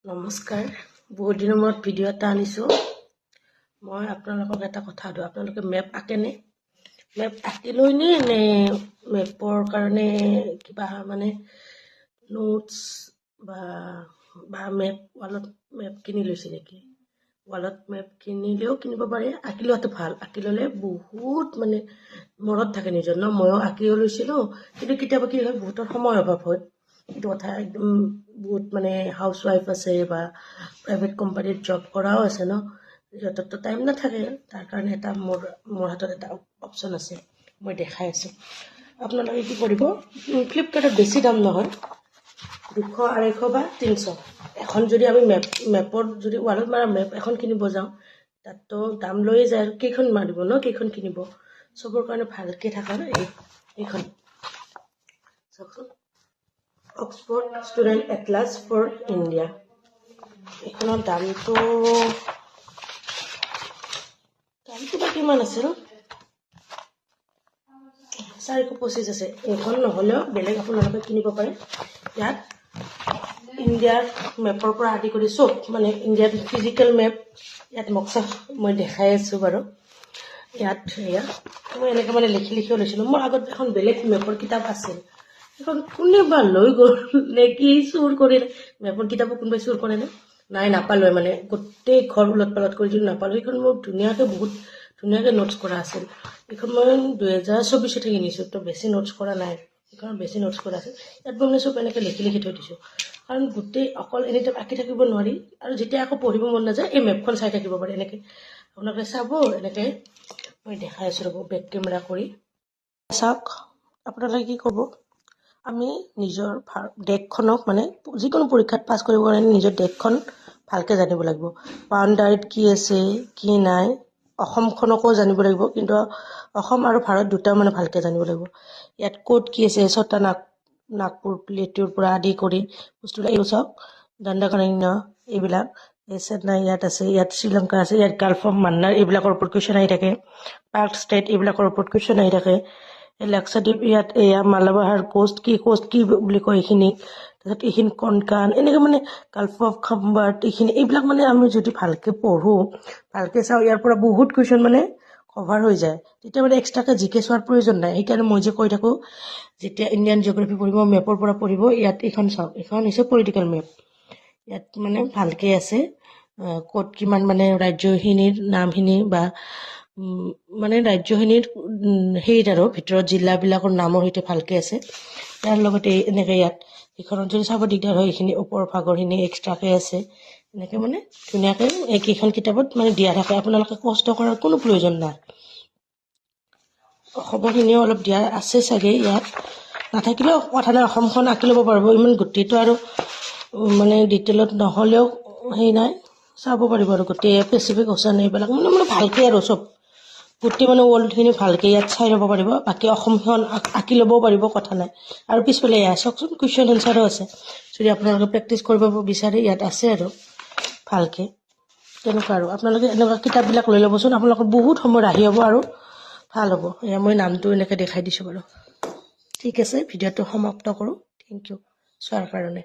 নমস্কাৰ, বহুত দিনৰ মূৰত ভিডিঅ' এটা আনিছোঁ। মই আপোনালোকক এটা কথা সুধোঁ, আপোনালোকে মেপ আঁকেনে? মেপ আঁকি লয়নে নে মেপৰ কাৰণে কিবা মানে নোটছ বা মেপ ৱালত মেপ কিনি লৈছে নেকি? ৱালত মেপ কিনিলেও কিনিব পাৰে, আঁকি লোৱাটো ভাল। আঁকি ল'লে বহুত মানে মনত থাকে নিজৰ ন। ময়ো আঁকিও লৈছিলোঁ, কিন্তু কেতিয়াবা কি হয় বহুতৰ সময় অভাৱ হয়। এইটো কথা একদম বহুত মানে হাউচ ৱাইফ আছে বা প্ৰাইভেট কোম্পানীত জব কৰাও আছে ন, সিহঁতৰতো টাইম নাথাকে। তাৰ কাৰণে এটা মোৰ হাতত এটা অপশ্যন আছে, মই দেখাই আছোঁ। আপোনালোকে কি কৰিব, ফ্লিপকাৰ্টত বেছি দাম নহয়, 200, 250 বা 300। এখন যদি আমি মেপৰ যদি ৱালত মাৰা মেপ এখন কিনিব যাওঁ, তাততো দাম লৈয়ে যায়। আৰু কেইখন মাৰিব ন, কেইখন কিনিব। চবৰ কাৰণে ভালকৈ থকা এইখন চাওকচোন, Oxford student atlas for India. এইখনৰ দামটো বা কিমান আছিল, 425 আছে। এইখন নহ'লেও বেলেগ আপোনালোকে কিনিব পাৰে। ইয়াত ইণ্ডিয়াৰ মেপৰ পৰা আদি কৰি চব মানে ইণ্ডিয়াৰ ফিজিকেল মেপ ইয়াত নক্সা মই দেখাই আছোঁ বাৰু। ইয়াত এয়া মই এনেকৈ মানে লিখি লৈছিলোঁ। মোৰ আগত এখন বেলেগ মেপৰ কিতাপ আছিল, সেইখন কোনোবা লৈ গ'ল নে কি, চুৰ কৰিলে। মেপৰ কিতাপো কোনোবাই চুৰ কৰেনে? নাই, নাপালোঁ। মানে গোটেই ঘৰ উলট পালট কৰি দিলোঁ, নাপালোঁ। সেইখন মোৰ বহুত ধুনীয়াকৈ নোটছ কৰা আছিল। এইখন মই 2024 কিনিছোঁ, তো বেছি নোটছ কৰা নাই। সেইখন বেছি নোটছ কৰা আছিল। ইয়াত মই চব এনেকৈ লিখি থৈ দিছোঁ, কাৰণ গোটেই অকল এনিটাইম আঁকি থাকিব নোৱাৰি। আৰু যেতিয়া আকৌ পঢ়িব মন নাযায়, এই মেপখন চাই থাকিব পাৰে। এনেকৈ আপোনালোকে চাব, এনেকৈ মই দেখাই আছোঁ ৰ'ব, বেক কেমেৰা কৰি চাওক। আপোনালোকে কি ক'ব, আমি নিজৰ দেশখনক মানে যিকোনো পৰীক্ষাত পাছ কৰিব কাৰণে নিজৰ দেশখন ভালকৈ জানিব লাগিব। বাউণ্ডাৰীত কি আছে কি নাই, অসমখনকো জানিব লাগিব, কিন্তু অসম আৰু ভাৰত দুটা মানে ভালকৈ জানিব লাগিব। ইয়াত ক'ত কি আছে, ছটা নাগপুৰ প্লেটুৰ পৰা আদি কৰি বস্তুবিলাক এই চাওক, দণ্ডকাৰণ্য এইবিলাক, চেন্নাই ইয়াত আছে, ইয়াত শ্ৰীলংকা আছে, ইয়াত গাল্ফ অফ মান্নাৰ এইবিলাকৰ ওপৰত কুৱেশ্যন আহি থাকে। পাৰ্ক ষ্টেট এইবিলাকৰ ওপৰত কুৱেশ্যন আহি থাকে। লাক্ষাদ্বীপ ইয়াত এয়া মালাবাহাৰ কোষ্ট কি বুলি কয় এইখিনি, তাৰপিছত এইখিনি কনকান, এনেকৈ মানে গাল্ফ অফ খাম্বাৰ্ট এইবিলাক মানে আমি যদি ভালকৈ পঢ়োঁ, ভালকৈ চাওঁ, ইয়াৰ পৰা বহুত কুৱেশ্যন মানে কভাৰ হৈ যায়। তেতিয়া মানে এক্সট্ৰাকৈ জিকে চোৱাৰ প্ৰয়োজন নাই। সেইকাৰণে মই যে কৈ থাকোঁ, যেতিয়া ইণ্ডিয়ান জিঅ'গ্ৰাফী পঢ়িব, মেপৰ পৰা পঢ়িব, ইয়াত এইখন চাওক, এইখন হৈছে পলিটিকেল মেপ। ইয়াত মানে ভালকৈ আছে, ক'ত কিমান মানে ৰাজ্যখিনিৰ নামখিনি বা মানে ৰাজ্যখিনিৰ হেৰিত আৰু ভিতৰত জিলাবিলাকৰ নামৰ সৈতে ভালকৈ আছে। তাৰ লগতে এনেকৈ ইয়াত এইখনত যদি চাব দিগদাৰ হয়, এইখিনি ওপৰ ভাগৰখিনি এক্সট্ৰাকৈ আছে। এনেকৈ মানে ধুনীয়াকৈ এইকেইখন কিতাপত মানে দিয়া থাকে। আপোনালোকে কষ্ট কৰাৰ কোনো প্ৰয়োজন নাই। খবৰখিনিও অলপ দিয়া আছে চাগে, ইয়াত নাথাকিলেও কথা নাই, অসমখন আঁকি ল'ব পাৰিব। ইমান গোটেইটো আৰু মানে ডিটেইলত নহ'লেও হেৰি নাই, চাব পাৰিব আৰু গোটেই পেচিফিক অ'চান এইবিলাক মানে ভালকৈ আৰু চব গোটেই মানে ৱৰ্ল্ডখিনি ভালকৈ ইয়াত চাই ল'ব পাৰিব। বাকী অসমখন আঁকি ল'বও পাৰিব, কথা নাই। আৰু পিছফালে এয়া চাওকচোন, কুৱেশ্যন এনচাৰো আছে। যদি আপোনালোকে প্ৰেক্টিছ কৰিব বিচাৰে, ইয়াত আছে আৰু ভালকৈ তেনেকুৱা। আৰু আপোনালোকে এনেকুৱা কিতাপবিলাক লৈ ল'বচোন, আপোনালোকৰ বহুত সময় ৰাহি হ'ব আৰু ভাল হ'ব। এয়া মই নামটো এনেকৈ দেখাই দিছোঁ বাৰু। ঠিক আছে, ভিডিঅ'টো সমাপ্ত কৰোঁ। থেংক ইউ চোৱাৰ কাৰণে।